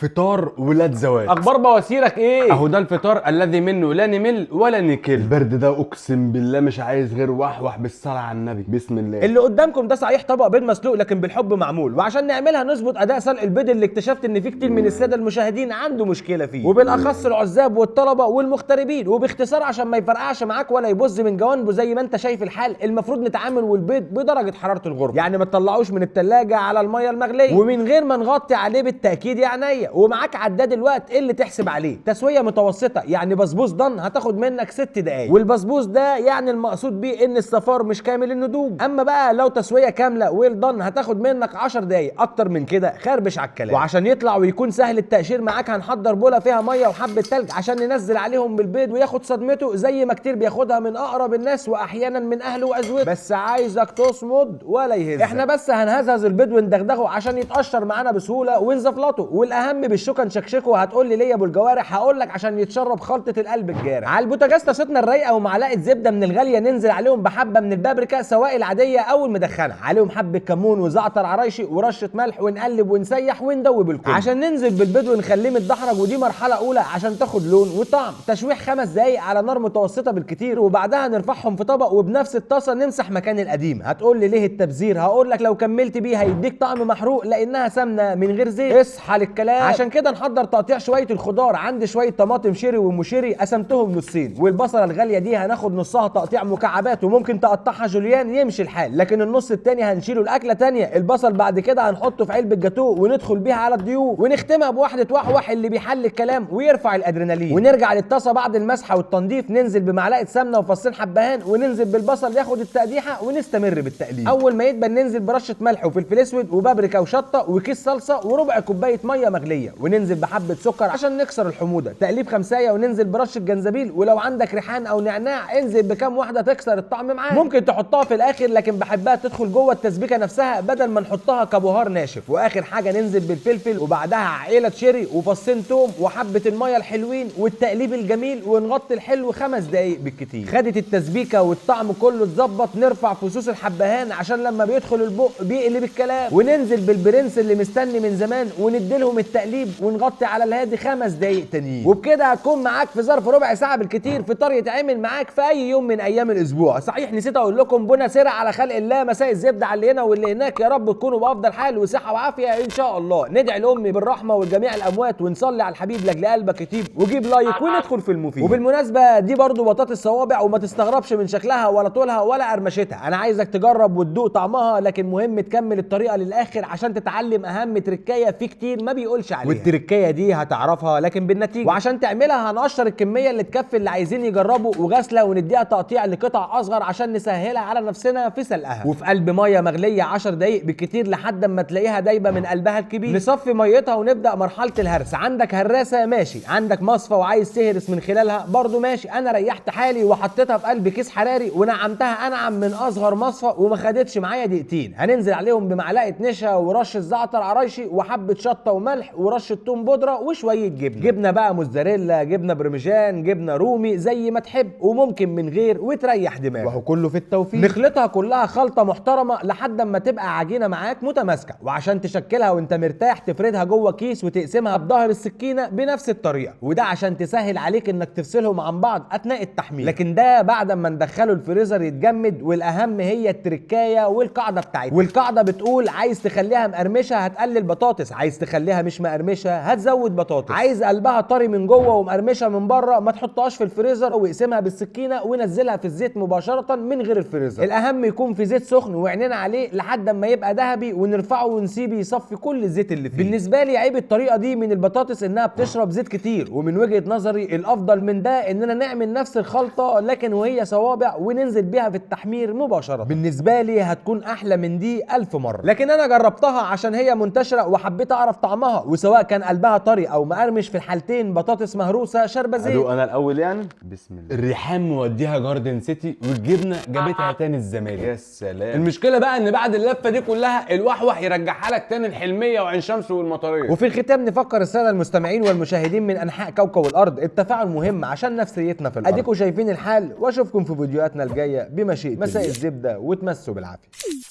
فطار ولاد زواج. اخبار بواسيرك ايه؟ اهو ده الفطار الذي منه لا نمل ولا نكل. البرد ده اقسم بالله مش عايز غير وحوح بالصلاه على النبي. بسم الله. اللي قدامكم ده صحيح طبق بيض مسلوق لكن بالحب معمول، وعشان نعملها نظبط اداء سلق البيض اللي اكتشفت ان في كتير من الساده المشاهدين عنده مشكله فيه، وبالاخص العزاب والطلبه والمغتربين. وباختصار عشان ما يفرقعش معاك ولا يبظ من جوانبه زي ما انت شايف الحال، المفروض نتعامل والبيض بدرجه حراره الغرفه، يعني ما تطلعوش من الثلاجه على الميه المغليه ومن غير ما نغطي عليه بالتاكيد يا عينيا. ومعاك عداد الوقت اللي تحسب عليه تسويه متوسطه، يعني بسبوس ضن هتاخد منك 6 دقائق، والبسبوس ده يعني المقصود بيه ان الصفار مش كامل النضوج. اما بقى لو تسويه كامله ويل ضن هتاخد منك 10 دقائق، اكتر من كده خربش على الكلام. وعشان يطلع ويكون سهل التقشير معاك هنحضر بوله فيها ميه وحبه ثلج عشان ننزل عليهم بالبيض وياخد صدمته زي ما كتير بياخدها من اقرب الناس واحيانا من اهله وازواجه. بس عايزك تصمد ولا يهزك، احنا بس هنهزهز البيض وندغدغه عشان يتقشر معانا بسهوله ونزفلطه، والاهم بالشوكه نشكشكه. هتقول لي ليه يا ابو الجوارح؟ هقول لك عشان يتشرب خلطه القلب الجارح. على البوتاجاز طاستنا الرايقه ومعلقه زبده من الغاليه، ننزل عليهم بحبه من البابريكا سواء العاديه او المدخنه، عليهم حبه كمون وزعتر عرايشي ورشه ملح، ونقلب ونسيح وندوب الكل عشان ننزل بالبيض ونخليه متدحرج. ودي مرحله اولى عشان تاخد لون وطعم. تشويح 5 دقايق على نار متوسطه بالكتير، وبعدها نرفعهم في طبق وبنفس الطاسه نمسح مكان القديم. هتقول لي ليه التبذير؟ هقول لك لو كملت بيه هيديك طعم محروق لانها سمنه من غير زيت. اصحى للكلام. عشان كده نحضر تقطيع شويه الخضار. عندي شويه طماطم شيري ومشيري قسمتهم نصين، والبصله الغاليه دي هناخد نصها تقطيع مكعبات وممكن تقطعها جوليان يمشي الحال، لكن النص التاني هنشيله لاكله تانيه. البصل بعد كده هنحطه في علبه جاتوه وندخل بيها على الضيوف، ونختمها بواحده وحوح اللي بيحل الكلام ويرفع الادرينالين. ونرجع للطاسه بعد المسحه والتنظيف، ننزل بمعلقه سمنه وفصين حبهان، وننزل بالبصل ياخد التقديحه ونستمر بالتقليب. اول ما يدبل ننزل برشه ملح وفلفل اسود وبابريكا وشطه وكيس صلصه وربع كوبايه ميه مغليه، وننزل بحبه سكر عشان نكسر الحموضه. تقليب خمسايه، وننزل برشه جنزبيل، ولو عندك ريحان او نعناع انزل بكام واحده تكسر الطعم معاك. ممكن تحطها في الاخر لكن بحبها تدخل جوه التسبيكه نفسها بدل ما نحطها كبهار ناشف. واخر حاجه ننزل بالفلفل، وبعدها عقيله شيري وفصين توم وحبه الميه الحلوين والتقليب الجميل، ونغطي الحلو 5 دقايق بالكتير. خدت التسبيكه والطعم كله اتظبط، نرفع فصوص الحبهان عشان لما بيدخل البق بيقلب الكلام، وننزل بالبرنس اللي مستني من زمان ونديلهم التقليب، ونغطي على الهادي 5 دقايق تانيين. وبكده هتكون معاك في ظرف ربع ساعه بالكتير فطار يتعمل معاك في اي يوم من ايام الاسبوع. صحيح نسيت اقول لكم بونا سرع على خلق الله، مساء الزبده على اللي هنا واللي هناك، يا رب تكونوا بافضل حال وصحه وعافيه ان شاء الله. ندعي لامي بالرحمه والجميع الاموات، ونصلي على الحبيب لاجل قلبك يطيب، وجيب لايك وندخل في المفيد. وبالمناسبه دي برضو بطاطس صوابع، وما تستغربش من شكلها ولا طولها ولا قرمشتها. انا عايزك تجرب وتدوق طعمها، لكن مهم تكمل الطريقه للاخر عشان تتعلم اهم تركايه في كتير ما بيقولش عليها، والتركايه دي هتعرفها لكن بالنتيجه. وعشان تعملها هنقشر الكميه اللي تكفي اللي عايزين يجربوا وغسله، ونديها تقطيع لقطع اصغر عشان نسهلها على نفسنا في سلقها. وفي قلب ميه مغليه 10 دقايق بالكتير لحد ما تلاقيها دايبه من قلبها الكبير. نصفي ميتها ونبدا مرحله الهرس. عندك هراسه ماشي، عندك مصفى وعايز تهرس من خلالها برضو ماشي. انا ريحت حالي وحطيتها في قلب كيس حراري ونعمتها انعم من اصغر مصفى وما خدتش معايا دقيقتين. هننزل عليهم بمعلقه نشا ورشه زعتر عرايشي وحبه شطه وملح ورشه توم بودره وشويه جبنه بقى موزاريلا، جبنه برمجان، جبنه رومي زي ما تحب، وممكن من غير وتريح دماغك، وهو كله في التوفيق. نخلطها كلها خلطه محترمه لحد اما تبقى عجينه معاك متماسكه، وعشان تشكلها وانت مرتاح تفردها جوه كيس وتقسمها بظهر السكينه بنفس الطريقه، وده عشان تسهل عليك انك تفصلهم عن بعض اثناء التحميل. لكن ده بعد ما ندخله الفريزر يتجمد. والاهم هي التركايه والقاعده بتاعتها، والقاعده بتقول عايز تخليها مقرمشه هتقلل بطاطس، عايز تخليها مش مقرمشه هتزود بطاطس، عايز قلبها طري من جوه ومقرمشه من بره ما تحطهاش في الفريزر، واقسمها بالسكينه ونزلها في الزيت مباشره من غير الفريزر. الاهم يكون في زيت سخن وعينينا عليه لحد ما يبقى ذهبي، ونرفعه ونسيبه يصفي كل الزيت اللي فيه. بالنسبه لي عيب الطريقه دي من البطاطس انها بتشرب زيت كتير، ومن وجهه نظري الافضل من ده اننا نعمل نفس الخلطه لكن وهي صوابع وننزل بيها في التحمير مباشره. بالنسبه لي هتكون احلى من دي 1000 مره، لكن انا جربتها عشان هي منتشره وحبيت اعرف طعمها، وسواء كان قلبها طري او مقرمش في الحالتين بطاطس مهروسه شاربه زيت. ادوق انا الاول يعني. بسم الله. الريحان موديها جاردن سيتي، والجبنه جابتها تاني الزمالك. يا سلام. المشكله بقى ان بعد اللفه دي كلها الوحوح يرجعها لك تاني الحلميه وعين شمس والمطريه. وفي الختام نفكر الساده المستمعين والمشاهدين من انحاء كوكب الارض التفاعل مهم عشان نفسيتنا في الارض. اديكم شايفين الحال، واشوفكم في فيديوهاتنا الجايه بمشيئة مساء الزبده وتمسوا بالعافيه.